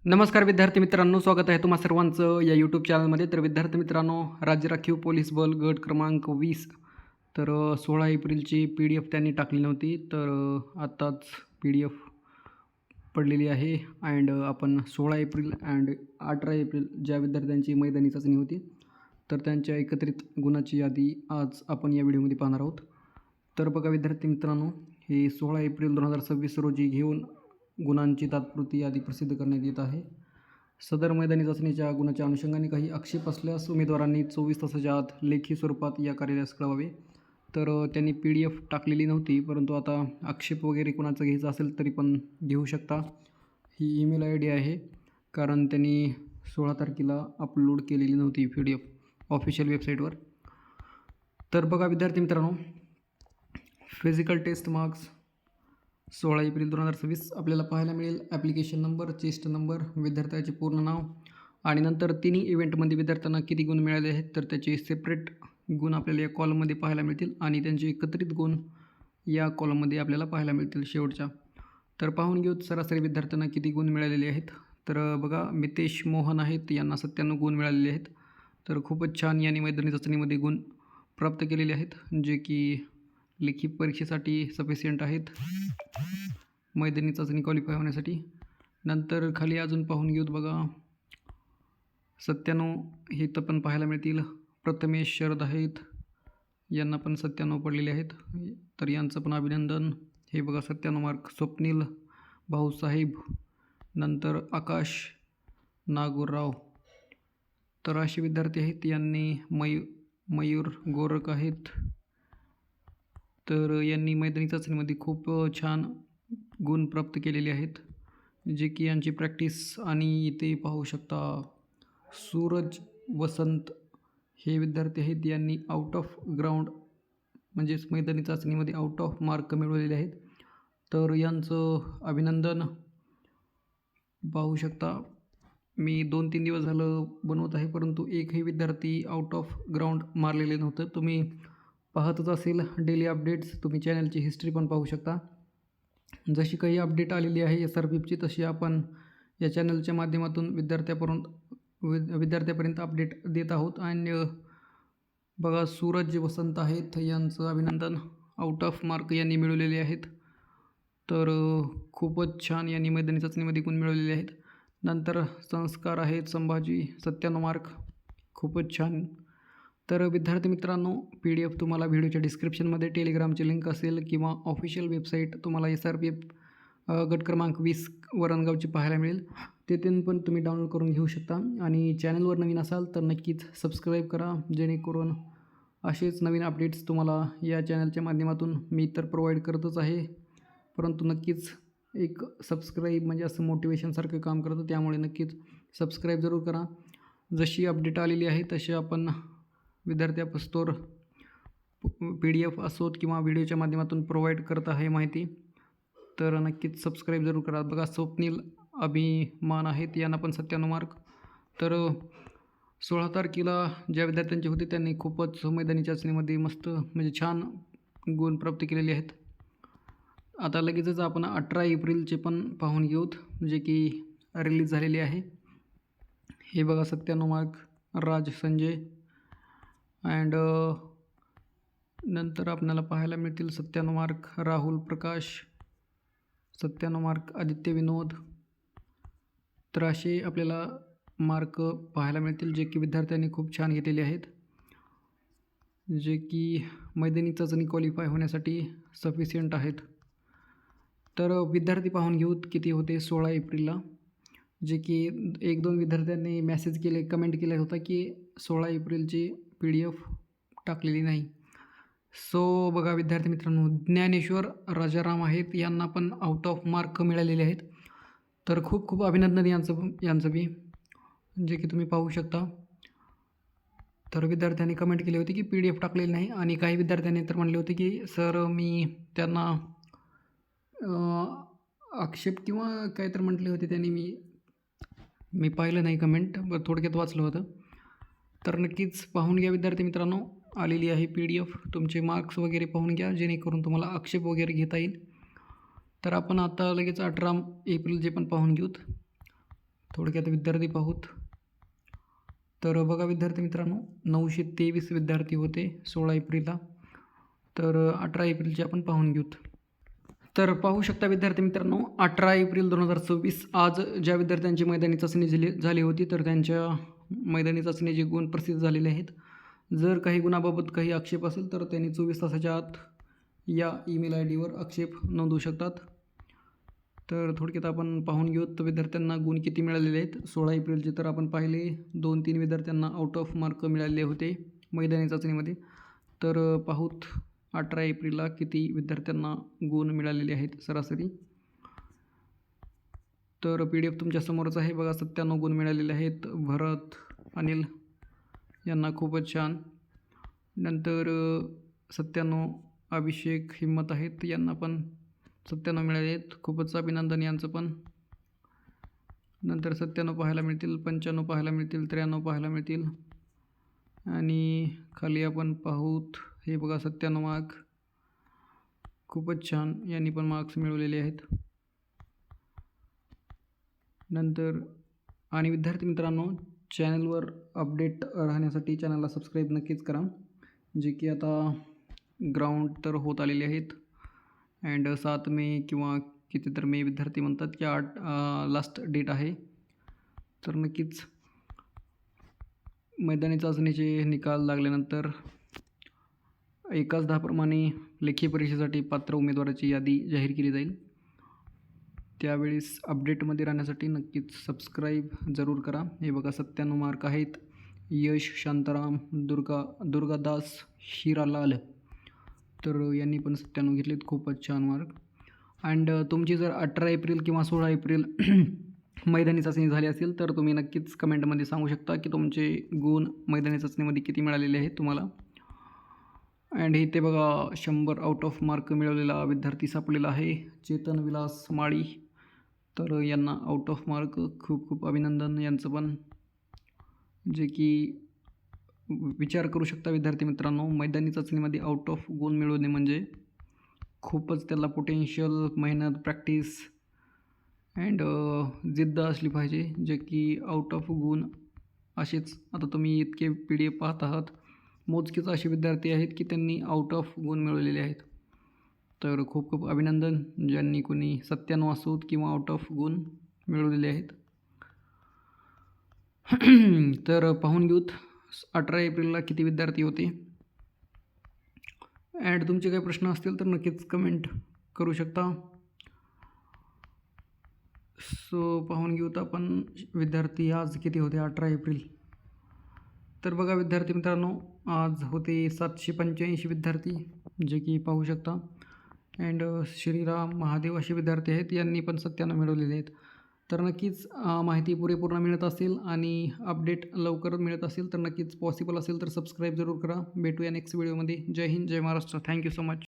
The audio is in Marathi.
नमस्कार विद्यार्थी मित्रांनो, स्वागत आहे तुम्हा सर्वांचं या यूट्यूब चॅनलमध्ये. तर विद्यार्थी मित्रांनो, राज्य राखीव पोलीस बल गट क्रमांक 20 तर 16 एप्रिलची PDF त्यांनी टाकली नव्हती. तर आत्ताच PDF पडलेली आहे अँड आपण 16 एप्रिल अँड 18 एप्रिल ज्या विद्यार्थ्यांची मैदानी चाचणी होती तर त्यांच्या एकत्रित गुणाची यादी आज आपण या व्हिडिओमध्ये पाहणार आहोत. तर बघा विद्यार्थी मित्रांनो, हे 16 एप्रिल 2026 रोजी घेऊन गुणांची तात्पुरती यादी प्रसिद्ध करण्यात येत आहे. सदर मैदानी चाचणीच्या गुणाच्या अनुषंगाने काही आक्षेप असल्यास उमेदवारांनी 24 तासाच्या आत लेखी स्वरूपात या कार्यालयास कळवावे. तर त्यांनी PDF टाकलेली नव्हती, परंतु आता आक्षेप वगैरे कोणाचा घ्यायचा असेल तरी पण घेऊ शकता. ही ईमेल ID आहे, कारण त्यांनी 16 तारखेला अपलोड केलेली नव्हती PDF ऑफिशियल वेबसाईटवर. तर बघा विद्यार्थी मित्रांनो, फिजिकल टेस्ट मार्क्स 16 एप्रिल 2026 आपल्याला पाहायला मिळेल. ॲप्लिकेशन नंबर, चेस्ट नंबर, विद्यार्थ्याचे पूर्ण नाव आणि नंतर तिन्ही इव्हेंटमध्ये विद्यार्थ्यांना किती गुण मिळाले आहेत तर त्याचे सेपरेट गुण आपल्याला या कॉलममध्ये पाहायला मिळतील आणि त्यांचे एकत्रित गुण या कॉलममध्ये आपल्याला पाहायला मिळतील शेवटच्या. तर पाहून घेऊ सरासरी विद्यार्थ्यांना किती गुण मिळालेले आहेत. तर बघा, मितेश मोहन आहेत, यांना 97 गुण मिळालेले आहेत. तर खूपच छान यांनी मैदानी चाचणीमध्ये गुण प्राप्त केलेले आहेत, जे की लेखी परीक्षेसाठी सफिशियंट आहेत मैदानी चाचणी क्वालिफाय होण्यासाठी. नंतर खाली अजून पाहून घेऊत बघा, 97 हे तर पण पाहायला मिळतील. प्रथमेश शरद आहेत, यांना पण 97 पडलेले आहेत, तर यांचं पण अभिनंदन. हे बघा 97 मार्क. स्वप्नील भाऊसाहेब, नंतर आकाश नागोराव, तर असे विद्यार्थी आहेत. यांनी मयूर गोरख आहेत, तर यांनी मैदानी चाचणीमध्ये खूप छान गुण प्राप्त केलेले आहेत, जे की यांची प्रॅक्टिस. आणि इथे पाहू शकता सूरज वसंत हे विद्यार्थी आहेत, यांनी आउट ऑफ ग्राउंड म्हणजेच मैदानी चाचणीमध्ये आउट ऑफ मार्क मिळवलेले आहेत, तर यांचं अभिनंदन. पाहू शकता मी 2-3 दिवस झालं बनवत आहे, परंतु एकही विद्यार्थी आउट ऑफ ग्राउंड मारलेले नव्हतं. तुम्ही पाहतच असेल डेली अपडेट्स, तुम्ही चॅनलची हिस्ट्री पण पाहू शकता. जशी काही अपडेट आलेली आहे SRPची, तशी आपण या चॅनलच्या माध्यमातून विद्यार्थ्यापर्यंत अपडेट देत आहोत. आणि बघा सूरज वसंत आहेत, यांचं अभिनंदन. आउट ऑफ मार्क यांनी मिळवलेले आहेत, तर खूपच छान यांनी मैदानी चाचणीमध्ये गुण मिळवलेले आहेत. नंतर संस्कार आहेत संभाजी, 97 मार्क, खूपच छान. तर विद्यार्थी मित्रांनो, PDF तुम्हाला व्हिडिओच्या डिस्क्रिप्शनमध्ये टेलिग्रामची लिंक असेल किंवा ऑफिशियल वेबसाईट तुम्हाला SRPF गट क्रमांक 20 वरणगावची पाहायला मिळेल. तेथून पण तुम्ही डाउनलोड करून घेऊ शकता. आणि चॅनलवर नवीन असाल तर नक्कीच सबस्क्राईब करा, जेणेकरून असेच नवीन अपडेट्स तुम्हाला या चॅनलच्या माध्यमातून मी तर प्रोव्हाइड करतच आहे, परंतु नक्कीच एक सबस्क्राईब म्हणजे असं मोटिवेशनसारखं काम करतं, त्यामुळे नक्कीच सबस्क्राईब जरूर करा. जशी अपडेट आलेली आहे तशी आपण विद्यार्थ्यापास्तोर PDF असोत किंवा व्हिडिओच्या माध्यमातून प्रोव्हाइड करत आहे माहिती, तर नक्कीच सबस्क्राईब जरूर करा. बघा स्वप्नील अभिमान आहेत, यांना पण 97 मार्क. तर 16 तारखेला ज्या विद्यार्थ्यांचे होते त्यांनी खूपच मैदानी चाचणीमध्ये मस्त म्हणजे छान गुण प्राप्त केलेले आहेत. आता लगेचच आपण 18 एप्रिलचे पण पाहून घेऊत, जे की रिलीज झालेले आहे. हे बघा 97 मार्क राज संजय, अँड नंतर आपल्याला पाहायला मिळतील 97 मार्क राहुल प्रकाश, 97 मार्क आदित्य विनोद. तर असे आपल्याला मार्क पाहायला मिळतील, जे की विद्यार्थ्यांनी खूप छान घेतलेले आहेत, जे की मैदानी चाचणी क्वालिफाय होण्यासाठी सफिशियंट आहेत. तर विद्यार्थी पाहून घेऊत किती होते 16 एप्रिलला, जे की 1-2 विद्यार्थ्यांनी मेसेज केले, कमेंट केला होता की 16 एप्रिलची PDF टाकलेली नाही. सो बघा विद्यार्थी मित्रांनो, ज्ञानेश्वर राजाराम आहेत, यांना पण आउट ऑफ मार्क मिळालेले आहेत, तर खूप खूप अभिनंदन यांचं बी, जे की तुम्ही पाहू शकता. तर विद्यार्थ्यांनी कमेंट केली होती की PDF टाकलेली नाही, आणि काही विद्यार्थ्यांनी तर म्हणले होते की सर मी त्यांना आक्षेप किंवा काय तर म्हटले होते त्यांनी, मी पाहिलं नाही कमेंट, थोडक्यात वाचलं होतं. तर नक्कीच पाहून घ्या विद्यार्थी मित्रांनो, आलेली आहे PDF. तुमचे मार्क्स वगैरे पाहून घ्या, जेणेकरून तुम्हाला आक्षेप वगैरे घेता येईल. तर आपण आता लगेच 18 एप्रिल जे पण पाहून घेऊत. थोडक्यात विद्यार्थी पाहूत. तर बघा विद्यार्थी मित्रांनो, 923 विद्यार्थी होते 16 एप्रिलला. तर 18 एप्रिलचे आपण पाहून घेऊत. तर पाहू शकता विद्यार्थी मित्रांनो, 18 एप्रिल 2026 आज ज्या विद्यार्थ्यांची मैदानी चाचणी झाली होती, तर त्यांच्या मैदानी चाचणीचे गुण प्रसिद्ध झालेले आहेत. जर काही गुणाबाबत काही आक्षेप असेल तर त्यांनी 24 तासाच्या आत या ईमेल ID वर आक्षेप नोंदवू शकतात. तर थोडक्यात आपण पाहून घेऊ तर विद्यार्थ्यांना गुण किती मिळालेले आहेत. 16 एप्रिलचे तर आपण पाहिले 2-3 विद्यार्थ्यांना आउट ऑफ मार्क मिळालेले होते मैदानी चाचणीमध्ये. तर पाहूत 18 एप्रिलला किती विद्यार्थ्यांना गुण मिळालेले आहेत सरासरी. तर PDF तुमच्या समोरच आहे बघा. 97 गुण मिळालेले आहेत. भरत अनिल यांना खूपच छान. नंतर 97 अभिषेक हिम्मत आहेत, यांना पण 97 मिळाले आहेत. खूपच अभिनंदन यांचं पण. नंतर 97 पाहायला मिळतील, 95 पाहायला मिळतील, 93 पाहायला मिळतील. आणि खाली आपण पाहूत हे बघा 97 मार्क. खूपच छान, यांनी पण मार्क्स मिळवलेले आहेत. नंतर आणि विद्यार्थी मित्रांनो, चॅनलवर अपडेट राहण्यासाठी चॅनलला सबस्क्राईब नक्कीच करा. जे की आता ग्राउंड तर होत आलेले आहेत. अँड 7 मे किंवा किती तर मे विद्यार्थी म्हणतात की 8 लास्ट डेट आहे. तर नक्कीच मैदानी चाचणीचे निकाल लागल्यानंतर एकाच 10 प्रमाणे लेखी परीक्षेसाठी पात्र उमेदवाराची यादी जाहीर केली जाईल. त्यावेळेस अपडेटमध्ये राहण्यासाठी नक्कीच सबस्क्राईब जरूर करा. हे बघा 97 मार्क आहेत. यश शांताराम, दुर्गादास हिरालाल, तर यांनी पण 97 घेतलेत. खूपच छान मार्क. अँड तुमची जर 18 एप्रिल किंवा 16 एप्रिल मैदानी चाचणी झाली असेल तर तुम्ही नक्कीच कमेंटमध्ये सांगू शकता की तुमचे गुण मैदानी चाचणीमध्ये किती मिळालेले आहेत तुम्हाला. अँड इथे बघा 100 आउट ऑफ मार्क मिळवलेला विद्यार्थी सापडलेला आहे, चेतन विलास माळी. तर यांना आउट ऑफ मार्क खूप खूप अभिनंदन यांचं पण. जे की विचार करू शकता विद्यार्थी मित्रांनो, मैदानी चाचणीमध्ये आउट ऑफ गुण मिळवणे म्हणजे खूपच त्याला पोटेन्शियल, मेहनत, प्रॅक्टिस अँड जिद्द असली पाहिजे. जे की आउट ऑफ गुण असेच आता तुम्ही इतके PDF पाहत आहात, मोजकेच असे विद्यार्थी आहेत की त्यांनी आउट ऑफ गुण मिळवलेले आहेत. तर खूप खूप अभिनंदन ज्यांनी कोणी 97 असोत किंवा आउट ऑफ गुण मिळवलेले आहेत. तर पाहून घेऊत 18 एप्रिलला किती विद्यार्थी होते. अँड तुमचे काही प्रश्न असतील तर नक्कीच कमेंट करू शकता. सो पाहून घेऊत आपण विद्यार्थी आज किती होते 18 एप्रिल. तर बघा विद्यार्थी मित्रांनो, आज होते 785 विद्यार्थी, जे की पाहू शकता. अँड श्रीराम महादेव असे विद्यार्थी आहेत, यांनी पण 97 मिळवलेले आहेत. तर नक्कीच माहिती पुरेपूर्ण मिळत असेल आणि अपडेट लवकर मिळत असेल तर नक्कीच पॉसिबल असेल तर सबस्क्राईब जरूर करा. भेटूया नेक्स्ट व्हिडिओमध्ये. जय हिंद, जय महाराष्ट्र. Thank you so much.